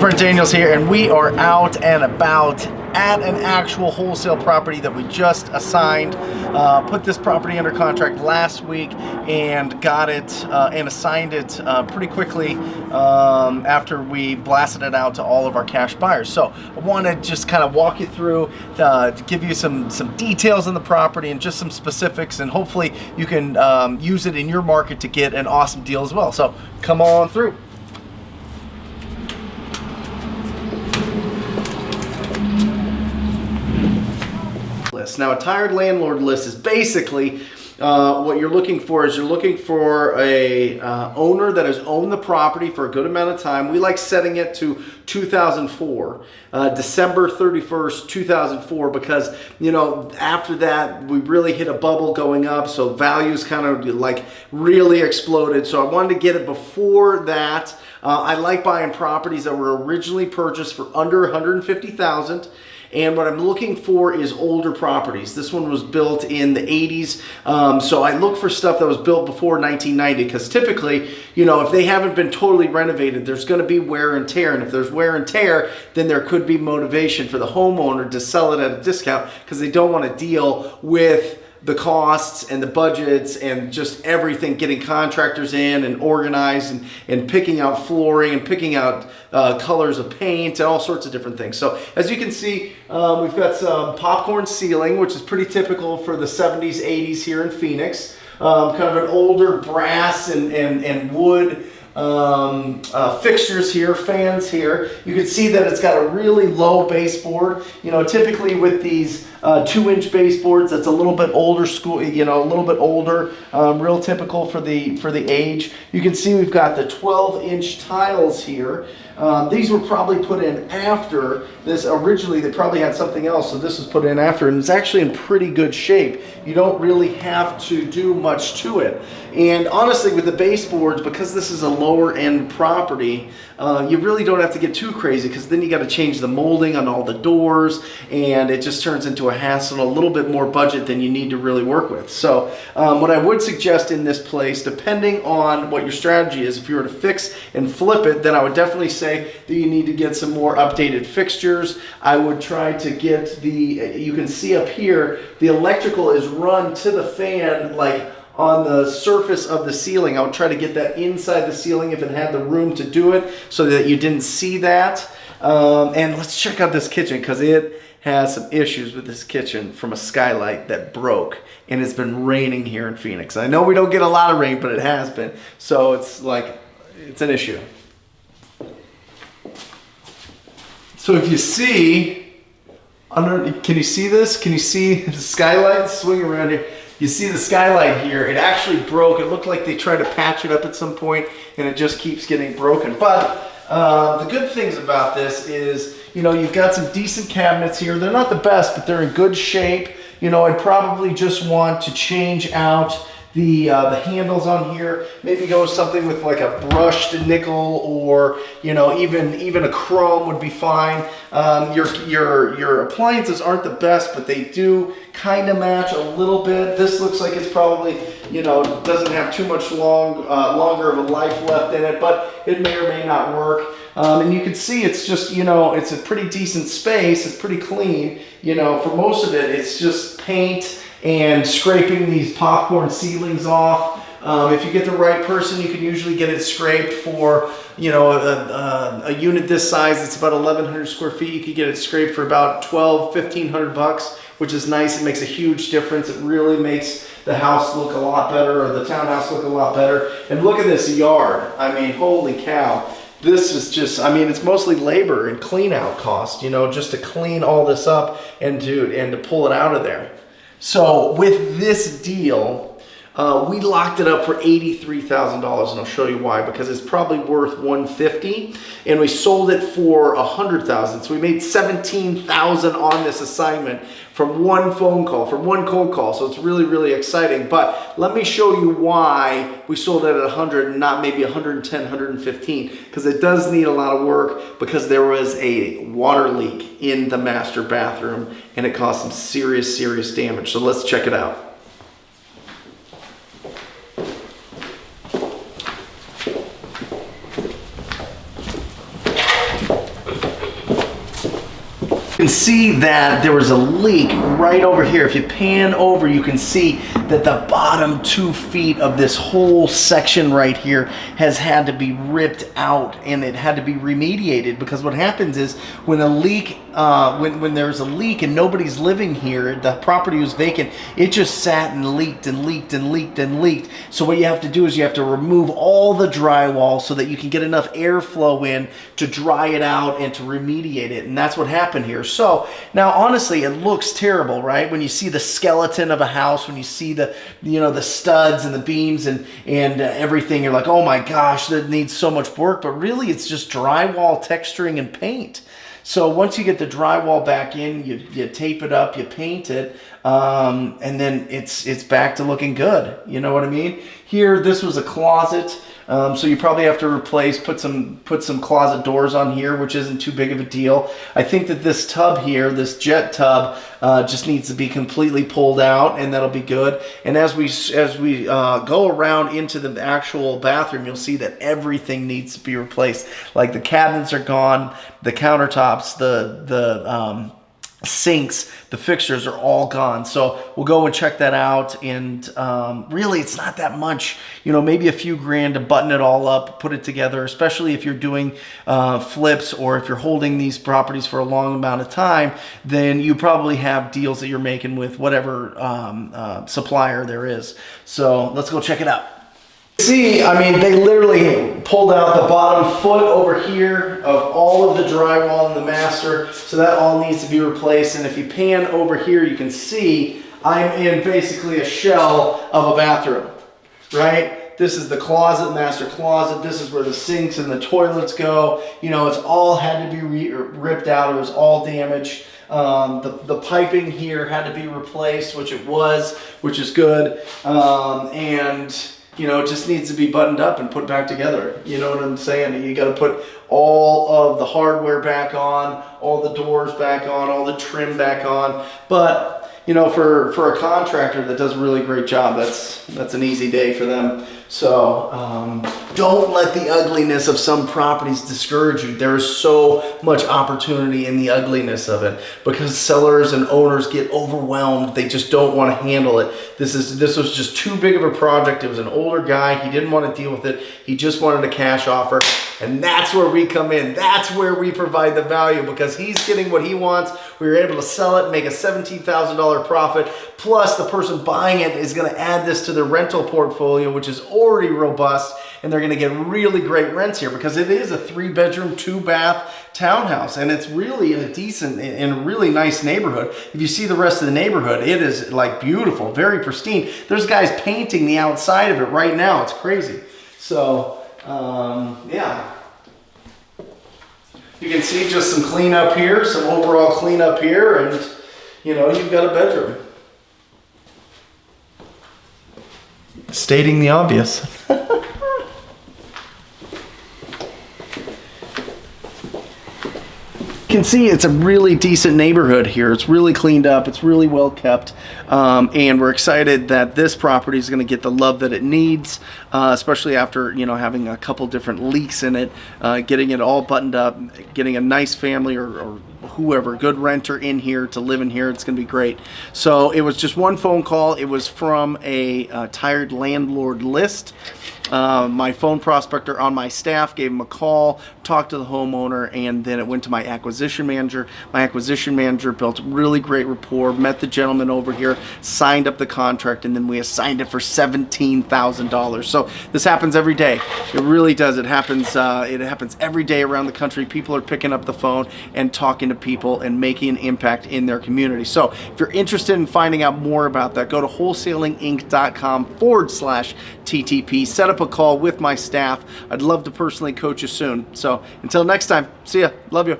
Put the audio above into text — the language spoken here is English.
Brent Daniels here, and we are out and about at an actual wholesale property that we just assigned. Put this property under contract last week and got it and assigned it pretty quickly after we blasted it out to all of our cash buyers. So I want to just kind of walk you through, to give you some details on the property and just some specifics, and hopefully you can use it in your market to get an awesome deal as well. So come on through. Now, a tired landlord list is basically what you're looking for. Is you're looking for a owner that has owned the property for a good amount of time. We like setting it to 2004, December 31st, 2004, because, you know, after that we really hit a bubble going up, so values kind of like really exploded. So I wanted to get it before that. I like buying properties that were originally purchased for under $150,000. And what I'm looking for is older properties. This one was built in the 80s. So I look for stuff that was built before 1990, because typically, you know, if they haven't been totally renovated, there's going to be wear and tear. And if there's wear and tear, then there could be motivation for the homeowner to sell it at a discount, because they don't want to deal with the costs and the budgets and just everything, getting contractors in and organized and picking out flooring and picking out colors of paint and all sorts of different things. So as you can see, we've got some popcorn ceiling, which is pretty typical for the 70s, 80s here in Phoenix. Kind of an older brass and wood fixtures here, fans here. You can see that it's got a really low baseboard. You know, typically with these 2-inch baseboards, that's a little bit older school, you know, a little bit older, real typical for the age. You can see we've got the 12-inch tiles here. These were probably put in after this. Originally, they probably had something else, so this was put in after, and it's actually in pretty good shape. You don't really have to do much to it. And honestly, with the baseboards, because this is a lower end property, you really don't have to get too crazy, because then you got to change the molding on all the doors, and it just turns into a hassle, a little bit more budget than you need to really work with. So what I would suggest in this place, depending on what your strategy is, if you were to fix and flip it, then I would definitely say that you need to get some more updated fixtures. I would try to get you can see up here, the electrical is run to the fan, like on the surface of the ceiling. I would try to get that inside the ceiling if it had the room to do it, so that you didn't see that. And let's check out this kitchen, because it has some issues with this kitchen from a skylight that broke, and it's been raining here in Phoenix. I know we don't get a lot of rain, but it has been, so it's like, it's an issue. So if you see, can you see this? Can you see the skylight? Swing around here. You see the skylight here, it actually broke. It looked like they tried to patch it up at some point, and it just keeps getting broken. But the good things about this is, you know, you've got some decent cabinets here. They're not the best, but they're in good shape. You know, I'd probably just want to change out the handles on here. Maybe go with something with like a brushed nickel, or, you know, even a chrome would be fine. Your appliances aren't the best, but they do kind of match a little bit. This looks like it's probably, you know, doesn't have too much longer of a life left in it, but it may or may not work. And you can see it's just, you know, it's a pretty decent space. It's pretty clean. You know, for most of it, it's just paint and scraping these popcorn ceilings off. If you get the right person, you can usually get it scraped for, you know, a unit this size. It's about 1,100 square feet. You could get it scraped for about $1,500, which is nice. It makes a huge difference. It really makes the house look a lot better, or the townhouse look a lot better. And look at this yard. I mean, holy cow. This is just, I mean, it's mostly labor and clean out cost, you know, just to clean all this up and to pull it out of there. So with this deal, we locked it up for $83,000, and I'll show you why. Because it's probably worth $150,000, and we sold it for $100,000. So we made $17,000 on this assignment from one phone call, from one cold call. So it's really, really exciting. But let me show you why we sold it at 100 and not maybe 110, 115, because it does need a lot of work, because there was a water leak in the master bathroom, and it caused some serious, serious damage. So let's check it out. You can see that there was a leak right over here. If you pan over, you can see that the bottom 2 feet of this whole section right here has had to be ripped out, and it had to be remediated, because what happens is when a leak, when there's a leak and nobody's living here, the property was vacant, it just sat and leaked and leaked and leaked and leaked. So what you have to do is you have to remove all the drywall so that you can get enough airflow in to dry it out and to remediate it. And that's what happened here. So now, honestly, it looks terrible, right? When you see the skeleton of a house, when you see the, you know, the studs and the beams and everything, you're like, oh my gosh, that needs so much work. But really, it's just drywall, texturing, and paint. So once you get the drywall back in, you tape it up, you paint it, and then it's back to looking good. You know what I mean? Here, this was a closet. So you probably have to put some closet doors on here, which isn't too big of a deal. I think that this tub here, this jet tub, just needs to be completely pulled out, and that'll be good. And as we go around into the actual bathroom, you'll see that everything needs to be replaced. Like the cabinets are gone, the countertops, the sinks, the fixtures are all gone. So we'll go and check that out. And really, it's not that much, you know, maybe a few grand to button it all up, put it together, especially if you're doing flips, or if you're holding these properties for a long amount of time. Then you probably have deals that you're making with whatever supplier there is. So let's go check it out. See, I mean, they literally pulled out the bottom foot over here of all of the drywall in the master, so that all needs to be replaced. And if you pan over here, you can see I'm in basically a shell of a bathroom, right? This is the closet, master closet. This is where the sinks and the toilets go. You know, it's all had to be ripped out. It was all damaged. The piping here had to be replaced, which it was, which is good. And you know, it just needs to be buttoned up and put back together. You know what I'm saying? You got to put all of the hardware back on, all the doors back on, all the trim back on. But, you know, for a contractor that does a really great job, that's an easy day for them. So don't let the ugliness of some properties discourage you. There is so much opportunity in the ugliness of it, because sellers and owners get overwhelmed. They just don't want to handle it. This was just too big of a project. It was an older guy. He didn't want to deal with it. He just wanted a cash offer. And that's where we come in. That's where we provide the value, because he's getting what he wants. We were able to sell it, make a $17,000 profit. Plus, the person buying it is going to add this to their rental portfolio, which is already robust, and they're going to get really great rents here, because it is a 3-bedroom, 2-bath townhouse, and it's really in a really nice neighborhood. If you see the rest of the neighborhood, it is like beautiful, very pristine. There's guys painting the outside of it right now. It's crazy. So yeah, you can see just some cleanup here, some overall cleanup here, and you know, you've got a bedroom. Stating the obvious. You can see it's a really decent neighborhood here. It's really cleaned up. It's really well kept. And we're excited that this property is going to get the love that it needs, especially after, you know, having a couple different leaks in it, getting it all buttoned up, getting a nice family or whoever, good renter in here to live in here. It's going to be great. So it was just one phone call. It was from a tired landlord list. My phone prospector on my staff gave him a call, talked to the homeowner, and then it went to my acquisition manager. My acquisition manager built really great rapport, met the gentleman over here, signed up the contract, and then we assigned it for $17,000. So this happens every day. It really does. It happens every day around the country. People are picking up the phone and talking to people and making an impact in their community. So if you're interested in finding out more about that, go to wholesalinginc.com/TTP. Set up a call with my staff. I'd love to personally coach you soon. So until next time, see ya. Love you.